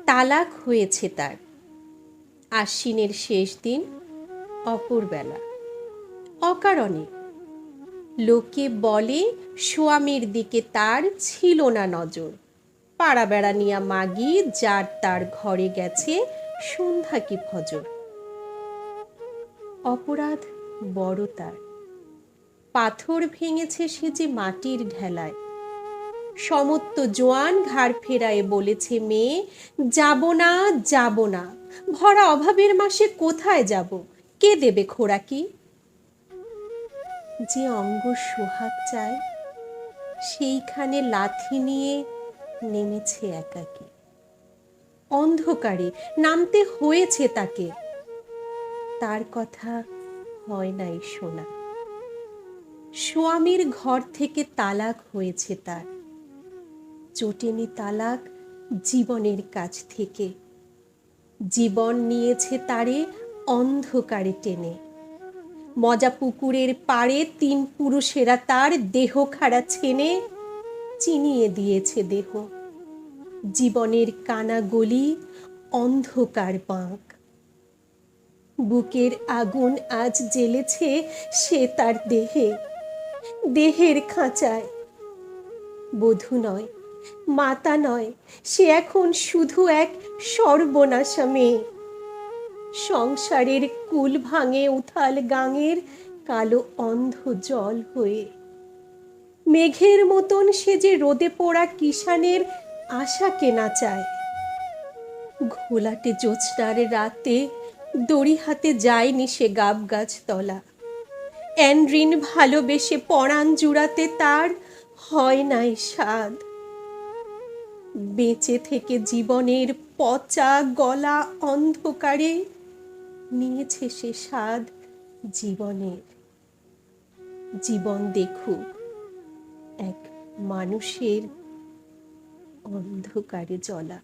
তালাক হয়েছে তার। আশ্বিনের শেষ দিন, অপরবেলা, অকারণে। লোকে বলে স্বামীর দিকে তার ছিল না নজর। পাড়া বেড়ানিয়া মাগি যার তার ঘরে গেছে সন্ধ্যা কি ফজর। অপরাধ বড় তার, পাথর ভেঙেছে সে যে মাটির ঢেলায়। সমত্ত জোয়ান ঘাড় ফেরায়ে বলেছে মেয়ে, যাব না, যাব না, ভরা অভাবের মাসে কোথায় যাব, কে দেবে খোরাকি। যে অঙ্গ সোহাগ চায় সেইখানে লাথি নিয়ে নেমেছে একাকী। অন্ধকারে নামতে হয়েছে তাকে, তার কথা হয় নাই শোনা। স্বামীর ঘর থেকে তালাক হয়েছে তার, চটেনি তালাক জীবনের কাছ থেকে। জীবন নিয়েছে তারে অন্ধকারে টেনে। মজা পুকুরের পাড়ে 3 পুরুষেরা তার দেহ খাড়া ছেনে চিনিয়ে দিয়েছে দেহ। জীবনের কানা গলি, অন্ধকার বাঁক। বুকের আগুন আজ জ্বেলেছে সে তার দেহে, দেহের খাঁচায়। বধূ নয়, মাতা নয়, সে এখন শুধু এক সর্বনাশা মেয়ে। সংসারের কুল ভাঙে উথাল গাঙের কালো অন্ধ জল হয়ে। মেঘের মতন সে যে রোদে পোড়া কিষানের আশাকে নাচায়। ঘোলাটে জ্যোৎস্নার রাতে দড়ি হাতে যায়নি সে গাব গাছ তলা। অ্যানড্রিন ভালোবেসে পরাণ জুড়াতে তার হয় নাই সাধ। বেঁচে থেকে জীবনের পচা গলা অন্ধকারে নিয়েছে সে স্বাদ জীবনের। জীবন দেখুক এক মানুষের অন্ধকারে জ্বলা।